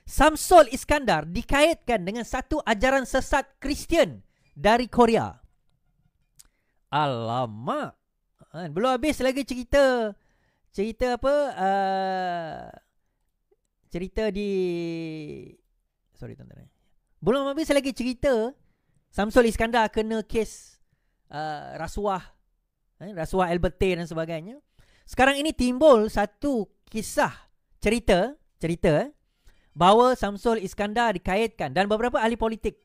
Samsul Iskandar dikaitkan dengan satu ajaran sesat Kristian dari Korea. Alamak. Belum habis lagi cerita apa? Cerita di... Sorry tuan-tuan. Belum habis lagi cerita Samsul Iskandar kena kes rasuah. Rasuah Albertine dan sebagainya. Sekarang ini timbul satu kisah cerita bahawa Samsul Iskandar dikaitkan, dan beberapa ahli politik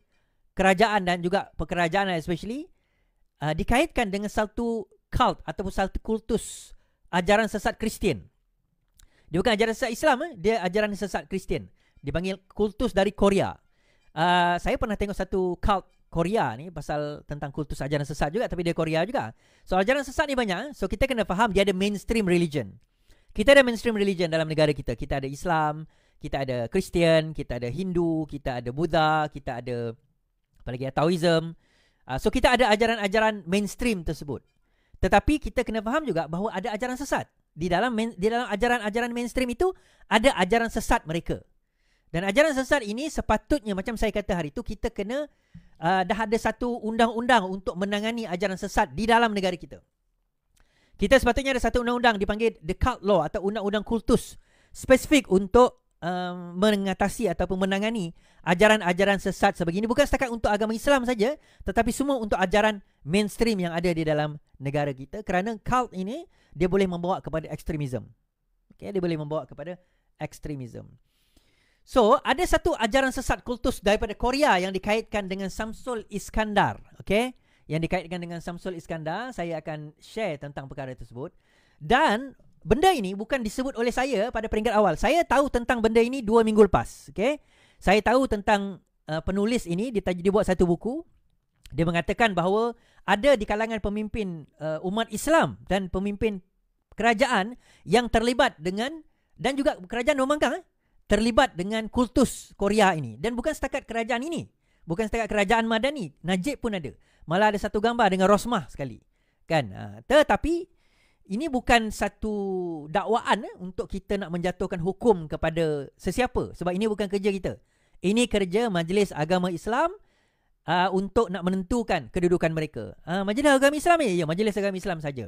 kerajaan dan juga pekerajaan especially dikaitkan dengan satu cult ataupun satu kultus ajaran sesat Kristian. Dia bukan ajaran sesat Islam, dia ajaran sesat Kristian. Dipanggil kultus dari Korea. Saya pernah tengok satu cult Korea ni pasal tentang kultus ajaran sesat juga, tapi dia Korea juga. So ajaran sesat ni banyak, so kita kena faham dia ada mainstream religion. Kita ada mainstream religion dalam negara kita. Kita ada Islam, kita ada Kristian, kita ada Hindu, kita ada Buddha, kita ada apa lagi, Taoism. So kita ada ajaran-ajaran mainstream tersebut. Tetapi kita kena faham juga bahawa ada ajaran sesat. Di dalam ajaran-ajaran mainstream itu ada ajaran sesat mereka. Dan ajaran sesat ini sepatutnya, macam saya kata hari itu, kita kena dah ada satu undang-undang untuk menangani ajaran sesat di dalam negara kita. Kita sepatutnya ada satu undang-undang dipanggil The Cult Law atau undang-undang kultus, spesifik untuk mengatasi ataupun menangani ajaran-ajaran sesat sebegini. Bukan setakat untuk agama Islam saja, tetapi semua untuk ajaran mainstream yang ada di dalam negara kita. Kerana cult ini dia boleh membawa kepada ekstremisme. Okay, dia boleh membawa kepada ekstremisme. So, ada satu ajaran sesat kultus daripada Korea yang dikaitkan dengan Samsul Iskandar. Okay? Yang dikaitkan dengan Samsul Iskandar. Saya akan share tentang perkara tersebut. Dan benda ini bukan disebut oleh saya pada peringkat awal. Saya tahu tentang benda ini 2 minggu lepas. Okay? Saya tahu tentang penulis ini. Dia buat satu buku. Dia mengatakan bahawa ada di kalangan pemimpin umat Islam dan pemimpin kerajaan yang terlibat dengan, dan juga kerajaan Nomangkang terlibat dengan kultus Korea ini. Dan bukan setakat kerajaan ini, bukan setakat kerajaan Madani, Najib pun ada. Malah ada satu gambar dengan Rosmah sekali, kan? Tetapi ini bukan satu dakwaan untuk kita nak menjatuhkan hukum kepada sesiapa, sebab ini bukan kerja kita. Ini kerja Majlis Agama Islam untuk nak menentukan kedudukan mereka. Majlis Agama Islam ya, Majlis Agama Islam saja.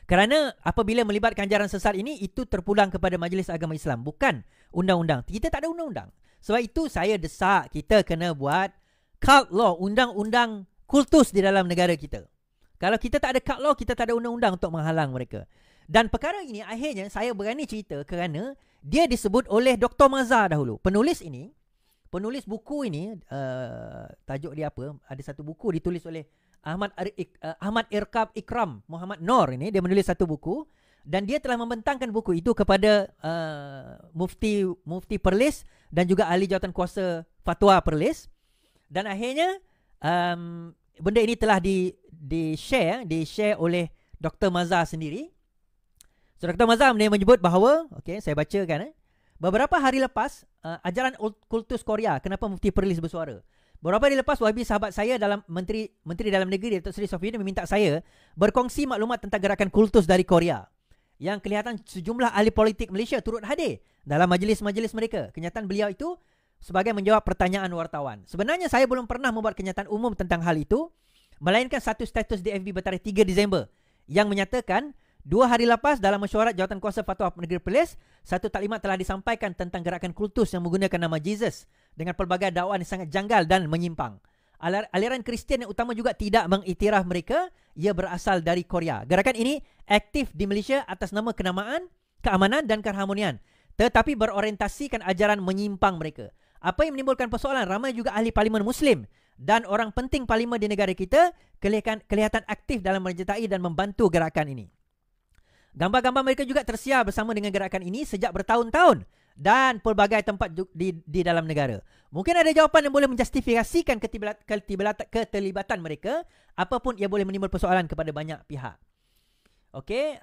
Kerana apabila melibatkan ajaran sesat ini, itu terpulang kepada Majlis Agama Islam, bukan undang-undang. Kita tak ada undang-undang. Sebab itu saya desak kita kena buat cult law, undang-undang kultus di dalam negara kita. Kalau kita tak ada cult law, kita tak ada undang-undang untuk menghalang mereka. Dan perkara ini akhirnya saya berani cerita kerana dia disebut oleh Dr. Mazhar dahulu. Penulis buku ini, tajuk dia apa? Ada satu buku ditulis oleh Ahmad Irkab Ikram Muhammad Noor ini. Dia menulis satu buku dan dia telah membentangkan buku itu kepada Mufti Perlis dan juga ahli jawatan kuasa fatwa Perlis. Dan akhirnya benda ini telah di-share oleh Dr. Mazhar sendiri. So Dr. Mazhar menyebut bahawa, okay, saya bacakan beberapa hari lepas ajaran kultus Korea, kenapa Mufti Perlis bersuara. Beberapa hari lepas, Wahabi sahabat saya dalam Menteri Dalam Negeri Datuk Seri Sofie meminta saya berkongsi maklumat tentang gerakan kultus dari Korea. Yang kelihatan sejumlah ahli politik Malaysia turut hadir dalam majlis-majlis mereka. Kenyataan beliau itu sebagai menjawab pertanyaan wartawan. Sebenarnya saya belum pernah membuat kenyataan umum tentang hal itu, melainkan satu status di FB bertarikh 3 Disember yang menyatakan 2 hari lepas dalam mesyuarat jawatan kuasa fatwa negeri Perlis, satu taklimat telah disampaikan tentang gerakan kultus yang menggunakan nama Jesus dengan pelbagai dakwaan yang sangat janggal dan menyimpang. Aliran Kristian yang utama juga tidak mengiktiraf mereka, ia berasal dari Korea. Gerakan ini aktif di Malaysia atas nama kenamaan, keamanan dan keharmonian, tetapi berorientasikan ajaran menyimpang mereka. Apa yang menimbulkan persoalan, ramai juga ahli parlimen Muslim dan orang penting parlimen di negara kita kelihatan aktif dalam menyertai dan membantu gerakan ini. Gambar-gambar mereka juga tersiar bersama dengan gerakan ini sejak bertahun-tahun dan pelbagai tempat di dalam negara. Mungkin ada jawapan yang boleh menjustifikasikan keterlibatan mereka, apapun ia boleh menimbul persoalan kepada banyak pihak. Okey,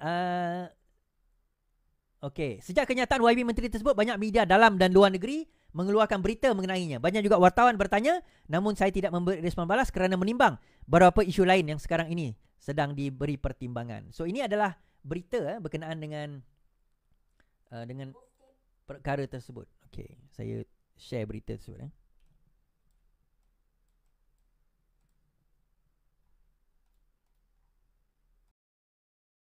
sejak kenyataan YB Menteri tersebut, banyak media dalam dan luar negeri mengeluarkan berita mengenainya. Banyak juga wartawan bertanya, namun saya tidak memberi respon balas kerana menimbang beberapa isu lain yang sekarang ini sedang diberi pertimbangan. So ini adalah berita berkenaan dengan perkara tersebut. Okey, saya share berita tersebut.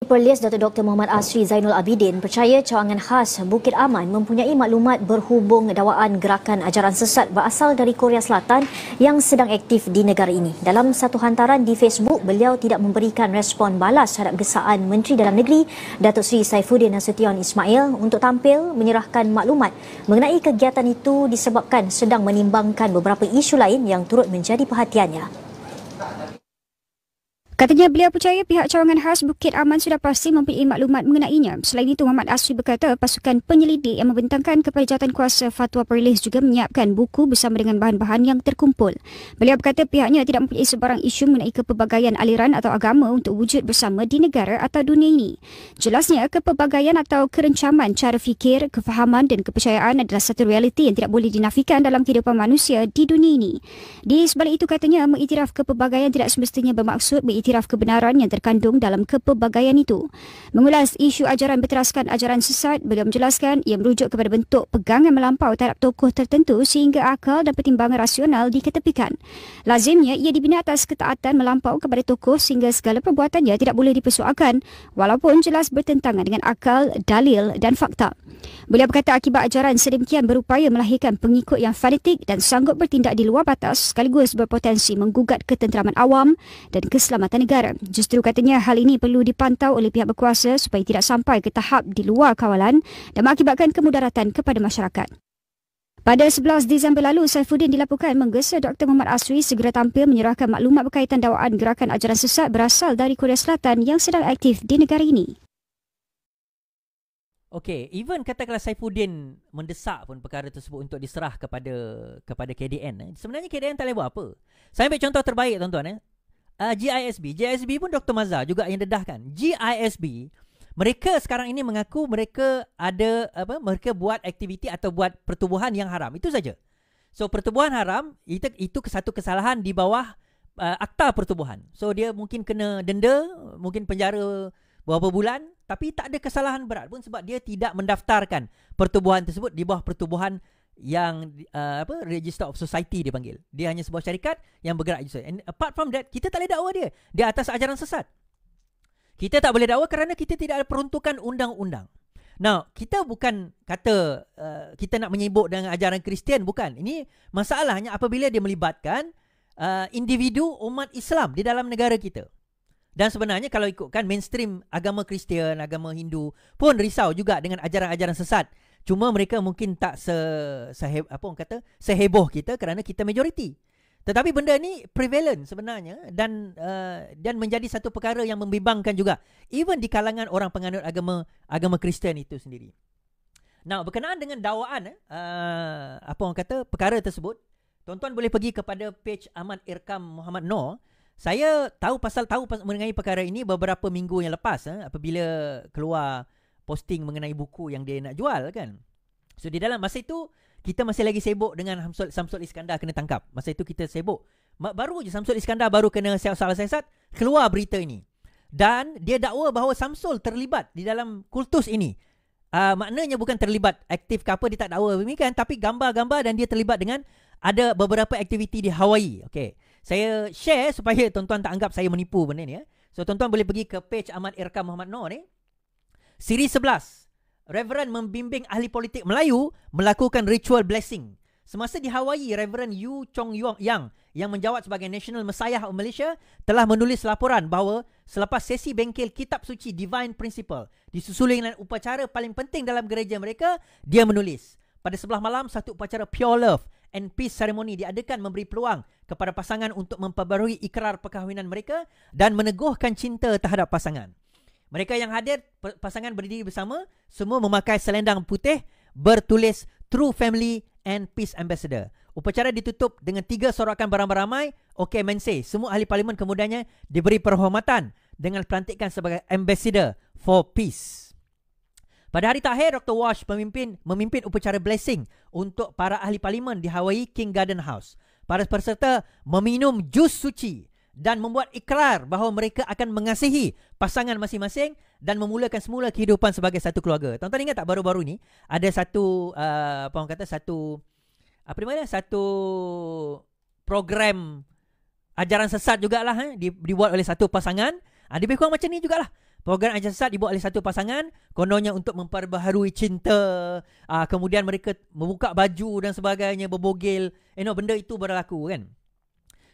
Perlis Dato' Dr. Muhammad Asri Zainul Abidin percaya cawangan khas Bukit Aman mempunyai maklumat berhubung dakwaan gerakan ajaran sesat berasal dari Korea Selatan yang sedang aktif di negara ini. Dalam satu hantaran di Facebook, beliau tidak memberikan respon balas terhadap gesaan Menteri Dalam Negeri Datuk Seri Saifuddin Nasution Ismail untuk tampil menyerahkan maklumat mengenai kegiatan itu disebabkan sedang menimbangkan beberapa isu lain yang turut menjadi perhatiannya. Katanya beliau percaya pihak cawangan khas Bukit Aman sudah pasti mempunyai maklumat mengenainya. Selain itu, Muhammad Asri berkata pasukan penyelidik yang membentangkan kepada jawatankuasa Fatwa Perlis juga menyiapkan buku bersama dengan bahan-bahan yang terkumpul. Beliau berkata pihaknya tidak mempunyai sebarang isu mengenai kepelbagaian aliran atau agama untuk wujud bersama di negara atau dunia ini. Jelasnya, kepelbagaian atau kerencaman cara fikir, kefahaman dan kepercayaan adalah satu realiti yang tidak boleh dinafikan dalam kehidupan manusia di dunia ini. Di sebalik itu, katanya mengiktiraf kepelbagaian tidak semestinya bermaksud mengiktiraf kebenaran yang terkandung dalam kepelbagaian itu. Mengulas isu ajaran berteraskan ajaran sesat, beliau menjelaskan ia merujuk kepada bentuk pegangan melampau terhadap tokoh tertentu sehingga akal dan pertimbangan rasional diketepikan. Lazimnya ia dibina atas ketaatan melampau kepada tokoh sehingga segala perbuatannya tidak boleh dipersoalkan walaupun jelas bertentangan dengan akal, dalil dan fakta. Beliau berkata akibat ajaran sedemikian berupaya melahirkan pengikut yang fanatik dan sanggup bertindak di luar batas sekaligus berpotensi menggugat ketenteraman awam dan keselamatan negara. Justru katanya hal ini perlu dipantau oleh pihak berkuasa supaya tidak sampai ke tahap di luar kawalan dan mengakibatkan kemudaratan kepada masyarakat. Pada 11 Disember lalu, Saifuddin dilaporkan menggesa Dr. Muhammad Asri segera tampil menyerahkan maklumat berkaitan dakwaan gerakan ajaran sesat berasal dari Korea Selatan yang sedang aktif di negara ini. Okey, even katakanlah Saifuddin mendesak pun perkara tersebut untuk diserah kepada KDN. Sebenarnya KDN tak boleh buat apa. Saya ambil contoh terbaik tuan-tuan. GISB pun Dr. Mazhar juga yang dedahkan. GISB, mereka sekarang ini mengaku mereka ada mereka buat aktiviti atau buat pertubuhan yang haram. Itu saja. So pertubuhan haram itu satu kesalahan di bawah akta pertubuhan. So dia mungkin kena denda, mungkin penjara beberapa bulan, tapi tak ada kesalahan berat pun sebab dia tidak mendaftarkan pertubuhan tersebut di bawah pertubuhan yang Register of Society dia panggil. Dia hanya sebuah syarikat yang bergerak. And apart from that, kita tak boleh dakwa dia. Dia atas ajaran sesat. Kita tak boleh dakwa kerana kita tidak ada peruntukan undang-undang. Now, kita bukan kata kita nak menyibuk dengan ajaran Kristian, bukan. Ini masalahnya apabila dia melibatkan individu umat Islam di dalam negara kita. Dan sebenarnya kalau ikutkan mainstream agama Kristian, agama Hindu pun risau juga dengan ajaran-ajaran sesat. Cuma mereka mungkin tak seheboh kita kerana kita majoriti. Tetapi benda ni prevalent sebenarnya dan menjadi satu perkara yang membimbangkan juga even di kalangan orang penganut agama Kristian itu sendiri. Now, berkenaan dengan dakwaan perkara tersebut, tuan-tuan boleh pergi kepada page Ahmad Irkam Muhammad Noor. Saya tahu mengenai perkara ini beberapa minggu yang lepas apabila keluar posting mengenai buku yang dia nak jual kan. So di dalam masa itu kita masih lagi sibuk dengan Samsul Iskandar kena tangkap. Masa itu kita sibuk. Baru je Samsul Iskandar baru kena salah siasat, keluar berita ini. Dan dia dakwa bahawa Samsul terlibat di dalam kultus ini. Maknanya bukan terlibat aktif ke apa, dia tak dakwa demikian, tapi gambar-gambar dan dia terlibat dengan ada beberapa aktiviti di Hawaii. Okey. Saya share supaya tuan-tuan tak anggap saya menipu benda ni. So tuan-tuan boleh pergi ke page Ahmad Irkam Muhammad Noor ni. Siri 11. Reverend membimbing ahli politik Melayu melakukan ritual blessing. Semasa di Hawaii, Reverend Yu Chong Yang yang menjawat sebagai National Messiah of Malaysia telah menulis laporan bahawa selepas sesi bengkel kitab suci Divine Principle disusuli dengan upacara paling penting dalam gereja mereka, dia menulis, pada sebelah malam satu upacara Pure Love and Peace Ceremony diadakan memberi peluang kepada pasangan untuk memperbarui ikrar perkahwinan mereka dan meneguhkan cinta terhadap pasangan. Mereka yang hadir, pasangan berdiri bersama, semua memakai selendang putih bertulis True Family and Peace Ambassador. Upacara ditutup dengan 3 sorakan beramai-ramai. Okey, Mense, semua ahli parlimen kemudiannya diberi perhormatan dengan pelantikan sebagai Ambassador for Peace. Pada hari terakhir, Dr. Walsh memimpin upacara blessing untuk para ahli parlimen di Hawaii King Garden House. Para peserta meminum jus suci dan membuat ikrar bahawa mereka akan mengasihi pasangan masing-masing dan memulakan semula kehidupan sebagai satu keluarga. Tuan-tuan ingat tak baru-baru ni ada satu apa namanya, satu program ajaran sesat jugalah, dibuat oleh satu pasangan. Lebih kurang macam ni jugalah. Program ajaran sesat dibuat oleh satu pasangan, kononnya untuk memperbaharui cinta, kemudian mereka membuka baju dan sebagainya, berbogel, benda itu berlaku kan.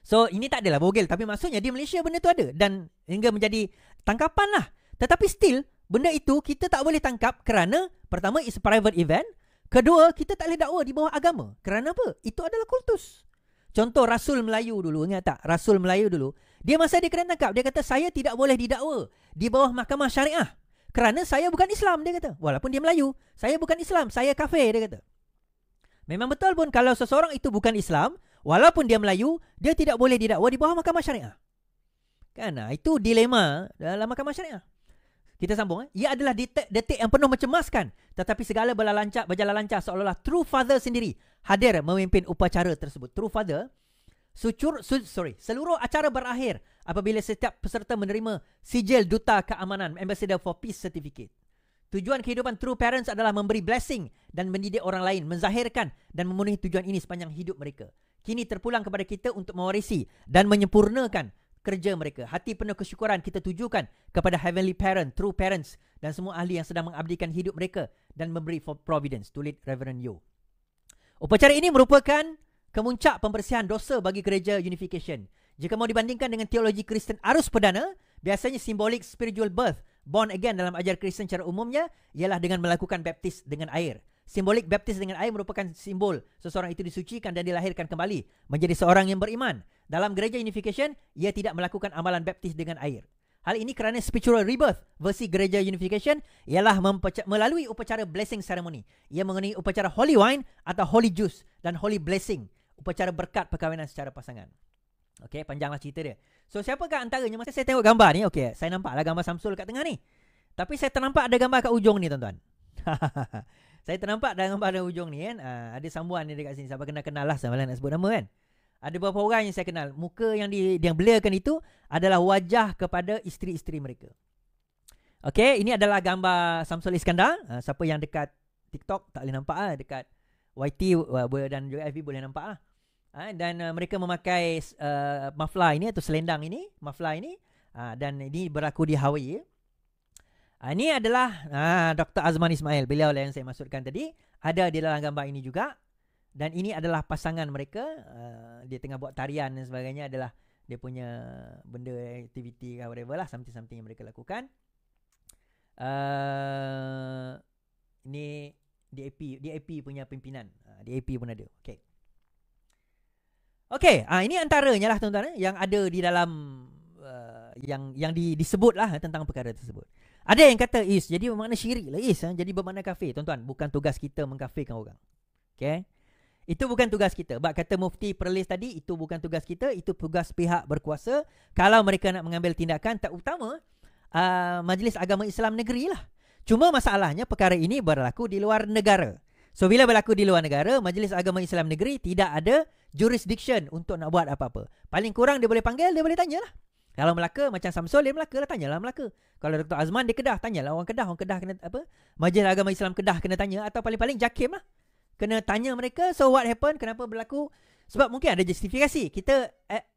So ini tak adalah bogel, tapi maksudnya di Malaysia benda tu ada dan hingga menjadi tangkapan lah. Tetapi still benda itu kita tak boleh tangkap kerana pertama, it's a private event. Kedua, kita tak boleh dakwa di bawah agama. Kerana apa? Itu adalah kultus. Contoh Rasul Melayu dulu, ingat tak? Rasul Melayu dulu, dia masa dia kena tangkap, dia kata saya tidak boleh didakwa di bawah mahkamah syariah kerana saya bukan Islam, dia kata. Walaupun dia Melayu, saya bukan Islam, saya kafir, dia kata. Memang betul pun kalau seseorang itu bukan Islam, walaupun dia Melayu, dia tidak boleh didakwa di bawah mahkamah syariah. Kan? Itu dilema dalam mahkamah syariah. Kita sambung. Ia adalah detik yang penuh mencemaskan, tetapi segala berjalan lancar seolah-olah True Father sendiri hadir memimpin upacara tersebut. True Father, seluruh acara berakhir apabila setiap peserta menerima sijil Duta Keamanan, Ambassador for Peace Certificate. Tujuan kehidupan True Parents adalah memberi blessing dan mendidik orang lain, menzahirkan dan memenuhi tujuan ini sepanjang hidup mereka. Kini terpulang kepada kita untuk mewarisi dan menyempurnakan kerja mereka. Hati penuh kesyukuran kita tujukan kepada Heavenly Parent, True Parents dan semua ahli yang sedang mengabdikan hidup mereka dan memberi providence, tulis Reverend Yo. Upacara ini merupakan kemuncak pembersihan dosa bagi gereja Unification. Jika mau dibandingkan dengan teologi Kristen arus perdana, biasanya simbolik spiritual birth, born again dalam ajar Kristen secara umumnya ialah dengan melakukan baptis dengan air. Simbolik baptis dengan air merupakan simbol seseorang itu disucikan dan dilahirkan kembali menjadi seorang yang beriman. Dalam gereja Unification, ia tidak melakukan amalan baptis dengan air. Hal ini kerana spiritual rebirth versi gereja Unification ialah melalui upacara blessing ceremony. Ia mengenai upacara holy wine atau holy juice dan holy blessing, upacara berkat perkahwinan secara pasangan. Okey, panjanglah cerita dia. So, siapakah antaranya? Masa saya tengok gambar ni, okey, saya nampaklah gambar Samsul kat tengah ni. Tapi saya ternampak ada gambar kat ujung ni, tuan-tuan. Saya ternampak ada gambar di ujung ni kan. Ada sambuan ni dekat sini. Siapa kenal lah, saya malah nak sebut nama kan. Ada beberapa orang yang saya kenal. Muka yang yang blurkan itu adalah wajah kepada isteri-isteri mereka. Okey, ini adalah gambar Samsul Iskandar. Siapa yang dekat TikTok tak boleh nampak lah. Dekat YT dan juga FB boleh nampak lah. Dan mereka memakai mafla ini atau selendang ini, mafla ini. Dan ini berlaku di Hawaii. Ini adalah Dr. Azman Ismail. Beliau lah yang saya maksudkan tadi. Ada di dalam gambar ini juga. Dan ini adalah pasangan mereka. Dia tengah buat tarian dan sebagainya. Adalah dia punya benda, aktiviti whatever lah. Something yang mereka lakukan. Ini DAP punya pimpinan. DAP pun ada. Okay. Okay. Ini antaranya lah tuan-tuan. Yang ada di dalam yang disebut lah tentang perkara tersebut. Ada yang kata jadi bermakna syirik lah jadi bermakna kafir. Tuan-tuan, bukan tugas kita mengkafirkan orang. Okay. Itu bukan tugas kita. Sebab kata Mufti Perlis tadi, itu bukan tugas kita, itu tugas pihak berkuasa. Kalau mereka nak mengambil tindakan, terutama Majlis Agama Islam Negeri lah. Cuma masalahnya perkara ini berlaku di luar negara. So bila berlaku di luar negara, Majlis Agama Islam Negeri tidak ada jurisdiction untuk nak buat apa-apa. Paling kurang dia boleh panggil, dia boleh tanya lah. Kalau Melaka macam Samsul, dia Melaka lah, tanyalah Melaka. Kalau Dr. Azman dia Kedah, tanyalah orang Kedah kena apa? Majlis Agama Islam Kedah kena tanya, atau paling-paling JAKIM lah. Kena tanya mereka, so what happened, kenapa berlaku? Sebab mungkin ada justifikasi. Kita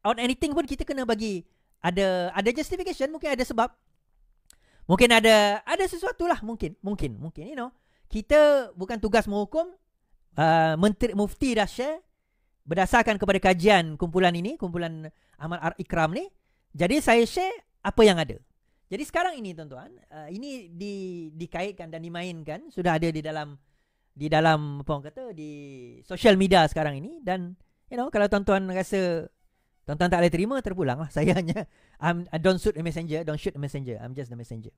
on anything pun kita kena bagi ada justification, mungkin ada sebab. Mungkin ada sesuatu lah, mungkin you know. Kita bukan tugas menghukum. Menteri Mufti dah share berdasarkan kepada kajian kumpulan ini, kumpulan Ahmad Ikram ni. Jadi saya share apa yang ada. Jadi sekarang ini tuan-tuan, ini dikaitkan dan dimainkan, sudah ada di dalam apa orang kata, di social media sekarang ini. Dan you know, kalau tuan-tuan rasa tuan-tuan tak boleh terima, terpulanglah. Saya hanya don't shoot the messenger, I'm just the messenger.